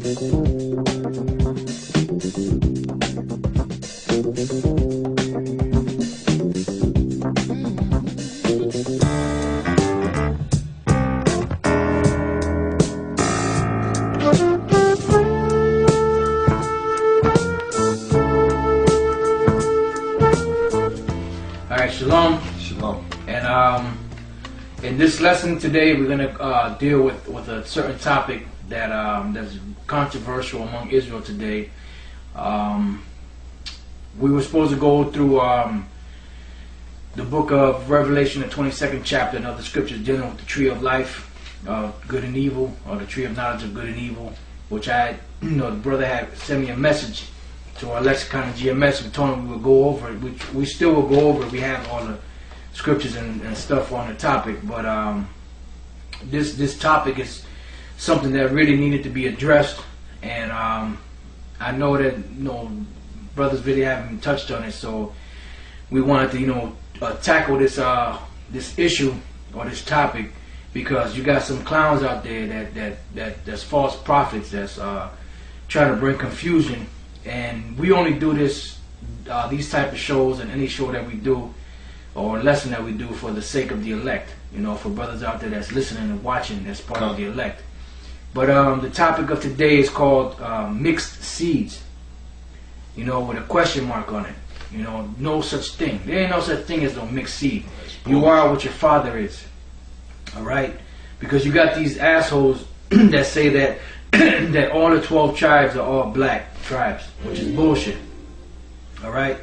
Shalom. Shalom. And in this lesson today, we're going to deal with a certain topic that that's controversial among Israel today. We were supposed to go through the book of Revelation, the 22nd chapter, and other scriptures dealing with the tree of life, good and evil, or the tree of knowledge of good and evil, which the brother had sent me a message to our lexicon and GMS. We told him we would go over it, which we still will go over it. We have all the scriptures and stuff on the topic, but this topic is something that really needed to be addressed, and I know that brothers really haven't touched on it, so we wanted to tackle this issue or this topic, because you got some clowns out there that's false prophets that's trying to bring confusion. And we only do these type of shows and any show that we do or lesson that we do for the sake of the elect, for brothers out there that's listening and watching that's part of the elect. But the topic of today is called mixed seeds, with a question mark on it. No such thing. There ain't no such thing as no mixed seed. You are what your father is. Alright? Because you got these assholes that say that that all the 12 tribes are all black tribes, which is bullshit. Alright?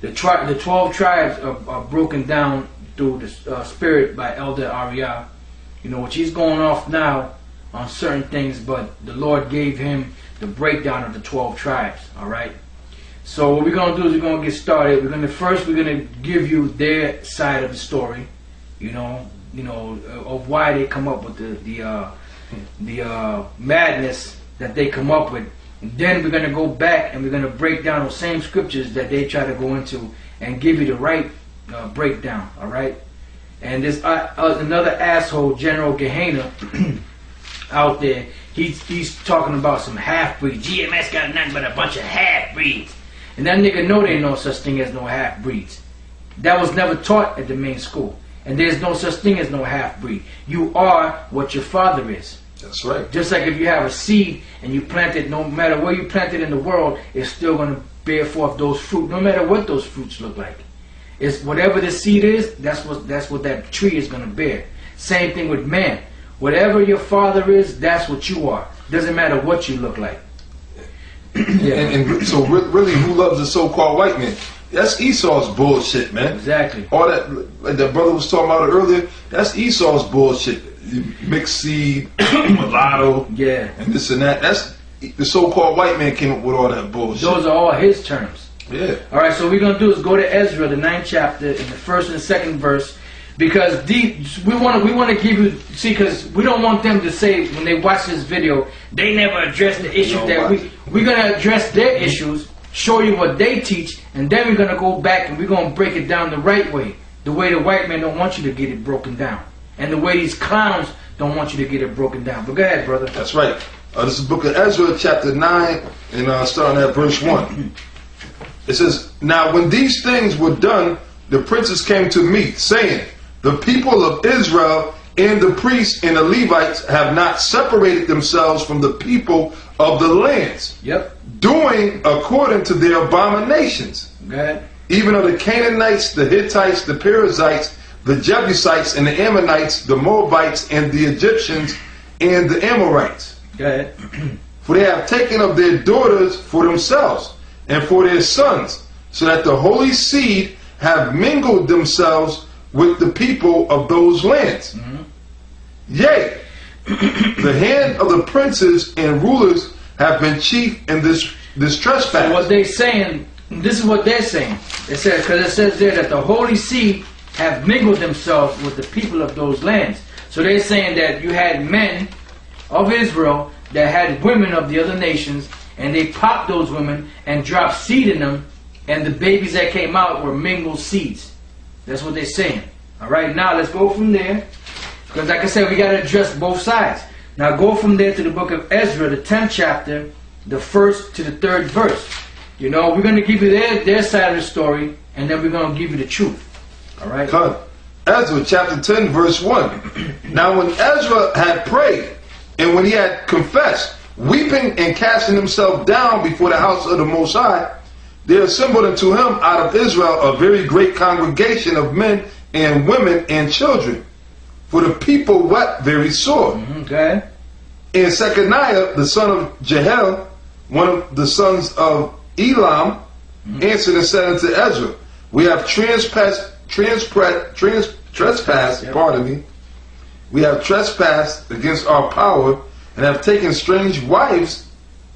The 12 tribes are broken down through the spirit by Elder Ariah, which he's going off now on certain things, but the Lord gave him the breakdown of the 12 tribes. Alright? So what we're going to do is we're going to get started. We're going to give you their side of the story, of why they come up with the madness that they come up with. And then we're going to go back and we're going to break down those same scriptures that they try to go into and give you the right breakdown. Alright? And there's another asshole, General Gehenna, out there. He's talking about some half-breeds. GMS got nothing but a bunch of half-breeds. And that nigga know there ain't no such thing as no half-breeds. That was never taught at the main school. And there's no such thing as no half-breed. You are what your father is. That's right. Just like if you have a seed and you plant it, no matter where you plant it in the world, it's still going to bear forth those fruit, no matter what those fruits look like. It's whatever the seed is, that's what that tree is going to bear. Same thing with man. Whatever your father is, that's what you are. Doesn't matter what you look like. Yeah, and so really, who loves the so-called white man? That's Esau's bullshit, man. Exactly. All that, like that brother was talking about earlier, that's Esau's bullshit. Mixed seed, mulatto, yeah, and this and that. That's the so-called white man came up with all that bullshit. Those are all his terms. Yeah. All right, so what we're going to do is go to Ezra, the 9th chapter, in the 1st and 2nd verse, because we want to give you, because we don't want them to say when they watch this video, they never address the issues that we're going to address their issues, show you what they teach, and then we're going to go back and we're going to break it down the right way, the way the white man don't want you to get it broken down, and the way these clowns don't want you to get it broken down. But go ahead, brother. That's right. This is the book of Ezra, chapter 9, and starting at verse 1. It says, "Now when these things were done, the princes came to me, saying, the people of Israel and the priests and the Levites have not separated themselves from the people of the lands, doing according to their abominations. Even of the Canaanites, the Hittites, the Perizzites, the Jebusites, and the Ammonites, the Moabites, and the Egyptians, and the Amorites. For they have taken of their daughters for themselves, and for their sons, so that the holy seed have mingled themselves with the people of those lands. Yea, the hand of the princes and rulers have been chief in this trespass." So what they saying, this is what they're saying. It says, because it says there that the holy seed have mingled themselves with the people of those lands. So they're saying that you had men of Israel that had women of the other nations, and they popped those women and dropped seed in them, and the babies that came out were mingled seeds. That's what they're saying. Alright, now let's go from there. Because like I said, we got to address both sides. Now go from there to the book of Ezra, the 10th chapter, the 1st to the 3rd verse. You know, we're going to give you their side of the story, and then we're going to give you the truth. All right? Ezra chapter 10 verse 1. Now when Ezra had prayed, and when he had confessed, weeping and casting himself down before the house of the Most High, there assembled unto him out of Israel a very great congregation of men and women and children. For the people wept very sore. Okay. And Shechaniah, the son of Jehiel, one of the sons of Elam, answered and said unto Ezra, we have trespassed, pardon me, we have trespassed against our power and have taken strange wives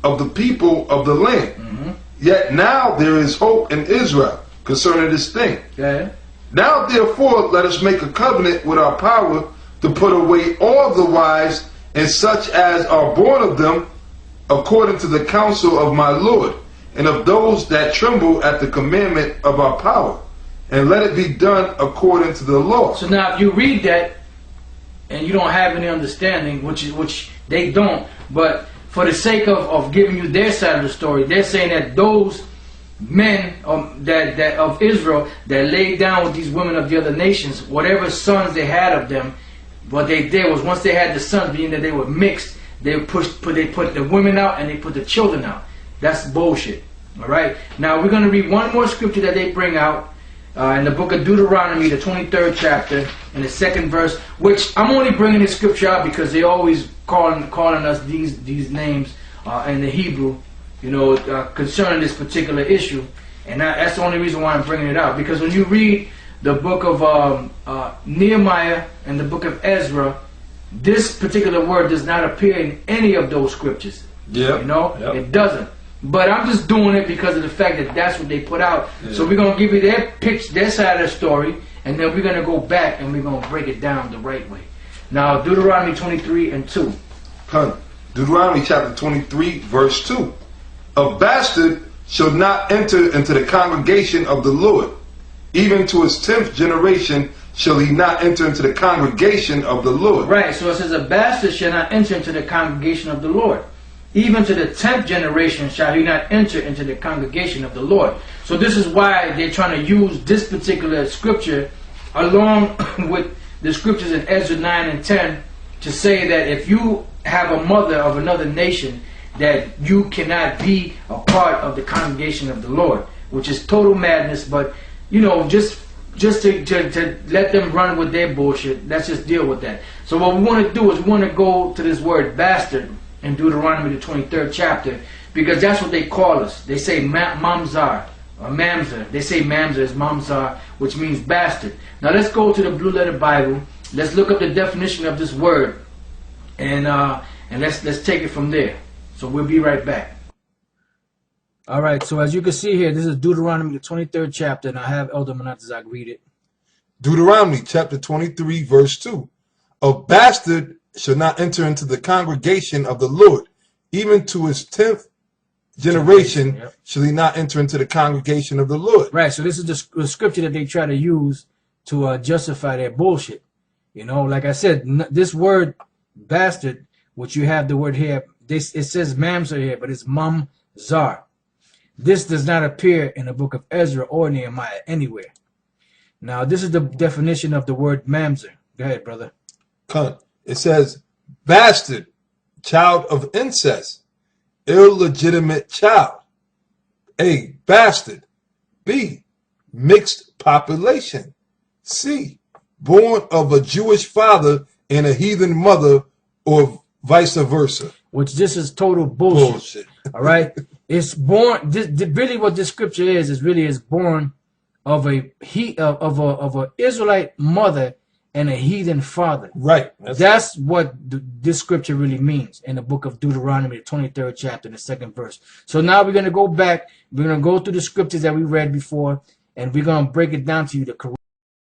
of the people of the land. Yet now there is hope in Israel concerning this thing. Okay. Now therefore let us make a covenant with our power to put away all the wives and such as are born of them according to the counsel of my Lord, and of those that tremble at the commandment of our power, and let it be done according to the law. So now if you read that and you don't have any understanding, which they don't, but for the sake of giving you their side of the story, they're saying that those men that of Israel that laid down with these women of the other nations, whatever sons they had of them, what they did was once they had the sons, being that they were mixed, they put the women out and they put the children out. That's bullshit. All right. Now we're going to read one more scripture that they bring out in the book of Deuteronomy, the 23rd chapter, in the 2nd verse. Which I'm only bringing this scripture out because they always calling us these names in the Hebrew, you know, concerning this particular issue, and that's the only reason why I'm bringing it out. Because when you read the book of Nehemiah and the book of Ezra, this particular word does not appear in any of those scriptures. Yeah, you know, it doesn't. But I'm just doing it because of the fact that that's what they put out. Yeah. So we're going to give you their side of the story, and then we're going to go back and we're going to break it down the right way. Now, Deuteronomy 23 and 2. Deuteronomy chapter 23, verse 2. A bastard shall not enter into the congregation of the Lord. Even to his 10th generation shall he not enter into the congregation of the Lord. Right, so it says a bastard shall not enter into the congregation of the Lord. Even to the 10th generation shall he not enter into the congregation of the Lord. So this is why they're trying to use this particular scripture along with the scriptures in Ezra 9 and 10 to say that if you have a mother of another nation, that you cannot be a part of the congregation of the Lord, which is total madness. But you know, just to let them run with their bullshit, let's just deal with that. So what we want to do is we want to go to this word bastard in Deuteronomy the 23rd chapter, because that's what they call us. They say mamzar or mamzer. They say mamzer is mamzar, which means bastard. Now let's go to the Blue Letter Bible. Let's look up the definition of this word, and let's take it from there. So we'll be right back. All right. So as you can see here, this is Deuteronomy the 23rd chapter, and I have Elder Monatazak read it. Deuteronomy chapter 23, verse 2. A bastard shall not enter into the congregation of the Lord. Even to his 10th generation shall he not enter into the congregation of the Lord. Right. So this is the scripture that they try to use to justify their bullshit. You know, like I said, this word bastard, which you have the word here, it says mamzer here, but it's mamzar. This does not appear in the book of Ezra or Nehemiah anywhere. Now, this is the definition of the word mamzer. Go ahead, brother. It says, bastard, child of incest, illegitimate child. A, bastard. B, mixed population. C, born of a Jewish father and a heathen mother, or vice versa. Which this is total bullshit. All right? It's born, really what this scripture is really born of a Israelite mother and a heathen father. Right. That's what this scripture really means in the book of Deuteronomy, the 23rd chapter, the 2nd verse. So now we're going to go back. We're going to go through the scriptures that we read before, and we're going to break it down to you the correct